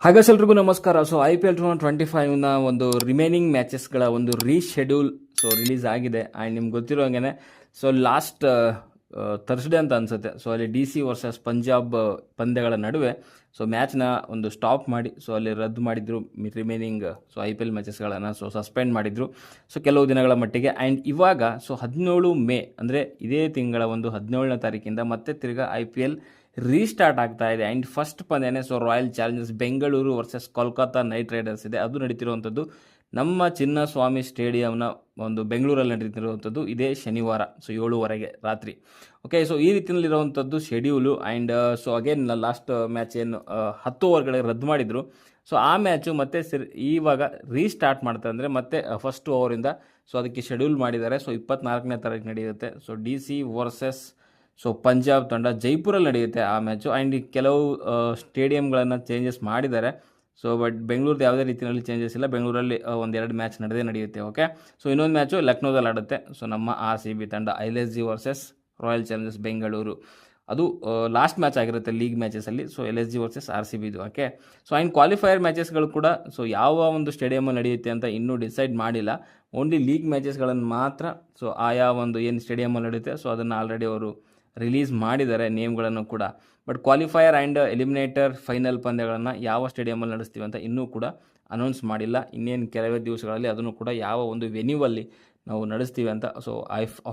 ಹಾಗಾದ್ರೆ ಎಲ್ರಿಗೂ ನಮಸ್ಕಾರ. ಸೊ IPL 2025ನ ಒಂದು ರಿಮೈನಿಂಗ್ ಮ್ಯಾಚಸ್ಗಳ ಒಂದು ರೀಶೆಡ್ಯೂಲ್ ರಿಲೀಸ್ ಆಗಿದೆ. ಆ್ಯಂಡ್ ನಿಮ್ಗೆ ಗೊತ್ತಿರೋ ಹಾಗೆ ಸೊ ಲಾಸ್ಟ್ ಥರ್ಸ್ಡೇ ಅಂತ ಅನಿಸುತ್ತೆ. ಸೊ ಅಲ್ಲಿ DC ವರ್ಸಸ್ ಪಂಜಾಬ್ ಪಂದ್ಯಗಳ ನಡುವೆ ಮ್ಯಾಚ್ನ ಒಂದು ಸ್ಟಾಪ್ ಮಾಡಿ ಅಲ್ಲಿ ರದ್ದು ಮಾಡಿದ್ರು ರಿಮೈನಿಂಗ್ IPL ಮ್ಯಾಚಸ್ಗಳನ್ನು ಸಸ್ಪೆಂಡ್ ಮಾಡಿದ್ರು ಕೆಲವು ದಿನಗಳ ಮಟ್ಟಿಗೆ. ಆ್ಯಂಡ್ ಇವಾಗ 17 ಮೇ ಅಂದರೆ ಇದೇ ತಿಂಗಳ ಒಂದು 17ನೇ ತಾರೀಕಿಂದ ಮತ್ತೆ ತಿರ್ಗಾ IPL ರೀಸ್ಟಾರ್ಟ್ ಆಗ್ತಾ ಇದೆ. ಆ್ಯಂಡ್ ಫಸ್ಟ್ ಪಂದ್ಯನೇ royal challengers Bengaluru versus Kolkata knight riders ಇದೆ. ಅದು ನಡೀತಿರುವಂಥದ್ದು ನಮ್ಮ ಚಿನ್ನಸ್ವಾಮಿ ಸ್ಟೇಡಿಯಂನ ಒಂದು ಬೆಂಗಳೂರಲ್ಲಿ ನಡೀತಿರುವಂಥದ್ದು ಇದೇ ಶನಿವಾರ 7:30 ರಾತ್ರಿ. ಓಕೆ, ಈ ರೀತಿಯಲ್ಲಿರುವಂಥದ್ದು schedule. And again last match ಏನು 10 ಓವರ್ಗಳಿಗೆ ರದ್ದು ಮಾಡಿದರು. ಆ ಮ್ಯಾಚು ಮತ್ತೆ ಇವಾಗ ರೀಸ್ಟಾರ್ಟ್ ಮಾಡ್ತಾರೆ ಅಂದರೆ ಮತ್ತೆ ಫಸ್ಟ್ ಓವರಿಂದ ಅದಕ್ಕೆ ಶೆಡ್ಯೂಲ್ ಮಾಡಿದ್ದಾರೆ. 24ನೇ ತಾರೀಕು ನಡೆಯುತ್ತೆ. DC ವರ್ಸಸ್ ಪಂಜಾಬ್ ತಂಡ ಜೈಪುರಲ್ಲಿ ನಡೆಯುತ್ತೆ ಆ ಮ್ಯಾಚು. ಆ್ಯಂಡ್ ಕೆಲವು ಸ್ಟೇಡಿಯಂಗಳನ್ನು ಚೇಂಜಸ್ ಮಾಡಿದ್ದಾರೆ. ಬಟ್ ಬೆಂಗಳೂರದ್ದು ಯಾವುದೇ ರೀತಿಯಲ್ಲಿ ಚೇಂಜಸ್ ಇಲ್ಲ. ಬೆಂಗಳೂರಲ್ಲಿ ಒಂದೆರಡು ಮ್ಯಾಚ್ ನಡೆಯುತ್ತೆ. ಓಕೆ, ಇನ್ನೊಂದು ಮ್ಯಾಚು ಲಕ್ನೋದಲ್ಲಿ ಆಡುತ್ತೆ. ನಮ್ಮ RCB ತಂಡ LSG versus royal challengers Bengaluru. ಅದು ಲಾಸ್ಟ್ ಮ್ಯಾಚ್ ಆಗಿರುತ್ತೆ ಲೀಗ್ ಮ್ಯಾಚಸಲ್ಲಿ. LSG ವರ್ಸಸ್ RCB ಇದು. ಓಕೆ, ಆ್ಯಂಡ್ ಕ್ವಾಲಿಫೈಯರ್ ಮ್ಯಾಚಸ್ಗಳು ಕೂಡ ಯಾವ ಒಂದು ಸ್ಟೇಡಿಯಮಲ್ಲಿ ನಡೆಯುತ್ತೆ ಅಂತ ಇನ್ನೂ ಡಿಸೈಡ್ ಮಾಡಿಲ್ಲ. ಓನ್ಲಿ ಲೀಗ್ ಮ್ಯಾಚಸ್ಗಳನ್ನು ಮಾತ್ರ ಆಯಾ ಒಂದು ಏನು ಸ್ಟೇಡಿಯಮಲ್ಲಿ ನಡೆಯುತ್ತೆ ಅದನ್ನು ಆಲ್ರೆಡಿ ಅವರು ರಿಲೀಸ್ ಮಾಡಿದ್ದಾರೆ ನೇಮ್ಗಳನ್ನು ಕೂಡ. But qualifier and eliminator final ಪಂದ್ಯಗಳನ್ನು ಯಾವ ಸ್ಟೇಡಿಯಮಲ್ಲಿ ನಡೆಸ್ತೀವಿ ಅಂತ ಇನ್ನೂ ಕೂಡ ಅನೌನ್ಸ್ ಮಾಡಿಲ್ಲ. ಇನ್ನೇನು ಕೆಲವೇ ದಿವಸಗಳಲ್ಲಿ ಅದನ್ನು ಕೂಡ ಯಾವ ಒಂದು ವೆನ್ಯೂವಲ್ಲಿ ನಾವು ನಡೆಸ್ತೀವಿ ಅಂತ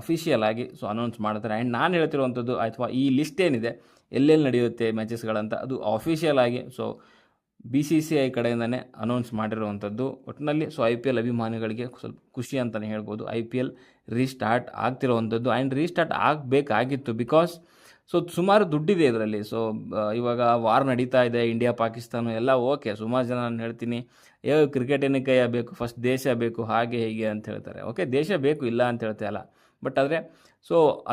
ಅಫಿಷಿಯಲ್ ಆಗಿ ಅನೌನ್ಸ್ ಮಾಡ್ತಾರೆ. ಆ್ಯಂಡ್ ನಾನು ಹೇಳ್ತಿರುವಂಥದ್ದು ಅಥವಾ ಈ ಲಿಸ್ಟ್ ಏನಿದೆ ಎಲ್ಲೆಲ್ಲಿ ನಡೆಯುತ್ತೆ ಮ್ಯಾಚಸ್ಗಳಂತ ಅದು ಅಫಿಷಿಯಲ್ ಆಗಿ BCCI ಕಡೆಯಿಂದನೇ ಅನೌನ್ಸ್ ಮಾಡಿರುವಂಥದ್ದು. ಒಟ್ಟಿನಲ್ಲಿ IPL ಅಭಿಮಾನಿಗಳಿಗೆ ಸ್ವಲ್ಪ ಖುಷಿ ಅಂತಲೇ ಹೇಳ್ಬೋದು. IPL ರೀಸ್ಟಾರ್ಟ್ ಆಗ್ತಿರೋವಂಥದ್ದು. ಆ್ಯಂಡ್ ರೀಸ್ಟಾರ್ಟ್ ಆಗಬೇಕಾಗಿತ್ತು ಬಿಕಾಸ್ ಸುಮಾರು ದುಡ್ಡಿದೆ ಇದರಲ್ಲಿ. ಇವಾಗ ವಾರ್ ನಡೀತಾ ಇದೆ, ಇಂಡಿಯಾ ಪಾಕಿಸ್ತಾನ ಎಲ್ಲ ಓಕೆ. ಸುಮಾರು ಜನ ನಾನು ಹೇಳ್ತೀನಿ ಕ್ರಿಕೆಟ್ ಏನಕ್ಕೆ ಬೇಕು, ಫಸ್ಟ್ ದೇಶ ಬೇಕು, ಹಾಗೆ ಹೀಗೆ ಅಂತ ಹೇಳ್ತಾರೆ. ಓಕೆ, ದೇಶ ಬೇಕು, ಇಲ್ಲ ಅಂತ ಹೇಳ್ತಾ ಇಲ್ಲ. ಬಟ್ ಆದರೆ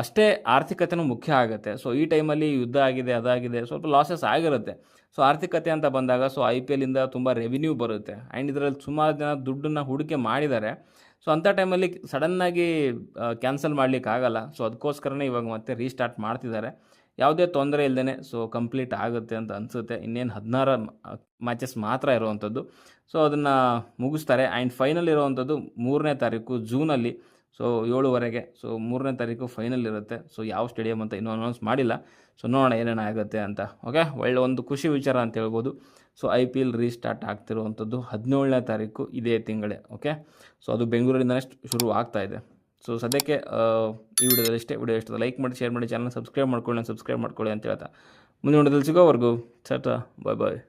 ಅಷ್ಟೇ ಆರ್ಥಿಕತೆನೂ ಮುಖ್ಯ ಆಗುತ್ತೆ. ಈ ಟೈಮಲ್ಲಿ ಯುದ್ಧ ಆಗಿದೆ, ಅದಾಗಿದೆ, ಸ್ವಲ್ಪ ಲಾಸಸ್ ಆಗಿರುತ್ತೆ. ಆರ್ಥಿಕತೆ ಅಂತ ಬಂದಾಗ IPL ಇಂದ ತುಂಬ ರೆವಿನ್ಯೂ ಬರುತ್ತೆ. ಆ್ಯಂಡ್ ಇದರಲ್ಲಿ ಸುಮಾರು ಜನ ದುಡ್ಡನ್ನು ಹೂಡಿಕೆ ಮಾಡಿದ್ದಾರೆ. ಅಂಥ ಟೈಮಲ್ಲಿ ಸಡನ್ನಾಗಿ ಕ್ಯಾನ್ಸಲ್ ಮಾಡಲಿಕ್ಕಾಗಲ್ಲ. ಅದಕ್ಕೋಸ್ಕರನೇ ಇವಾಗ ಮತ್ತೆ ರೀಸ್ಟಾರ್ಟ್ ಮಾಡ್ತಿದ್ದಾರೆ. ಯಾವುದೇ ತೊಂದರೆ ಇಲ್ಲದೇ ಕಂಪ್ಲೀಟ್ ಆಗುತ್ತೆ ಅಂತ ಅನಿಸುತ್ತೆ. ಇನ್ನೇನು 16 ಮ್ಯಾಚಸ್ ಮಾತ್ರ ಇರುವಂಥದ್ದು. ಅದನ್ನು ಮುಗಿಸ್ತಾರೆ. ಆ್ಯಂಡ್ ಫೈನಲ್ ಇರುವಂಥದ್ದು 3ನೇ ತಾರೀಕು ಜೂನಲ್ಲಿ 7:30. 3ನೇ ತಾರೀಕು ಫೈನಲ್ ಇರುತ್ತೆ. ಯಾವ ಸ್ಟೇಡಿಯಂ ಅಂತ ಇನ್ನೂ ಅನೌನ್ಸ್ ಮಾಡಿಲ್ಲ. ನೋಡೋಣ ಏನೇನು ಆಗುತ್ತೆ ಅಂತ. ಓಕೆ, ಒಳ್ಳೆ ಒಂದು ಖುಷಿ ವಿಚಾರ ಅಂತ ಹೇಳ್ಬೋದು. IPL ರೀಸ್ಟಾರ್ಟ್ ಆಗ್ತಿರುವಂಥದ್ದು 17ನೇ ತಾರೀಕು ಇದೇ ತಿಂಗಳೇ. ಓಕೆ, ಅದು ಬೆಂಗಳೂರಿಂದನೇ ಶುರು ಆಗ್ತಾ ಇದೆ. ಸದ್ಯಕ್ಕೆ ಈ ವಿಡಿಯೋದಲ್ಲಿ ಇಷ್ಟೇ. ವಿಡಿಯೋ ಇಷ್ಟ ಲೈಕ್ ಮಾಡಿ, ಶೇರ್ ಮಾಡಿ, ಚಾನಲ್ ಸಬ್ಸ್ಕ್ರೈಬ್ ಮಾಡ್ಕೊಳ್ಳಿ ಅಂತ ಹೇಳ್ತಾ ಮುಂದಿನ ವಿಡಿಯೋದಲ್ಲಿ ಸಿಗೋವರೆಗೂ ಬಾಯ್ ಬಾಯ್.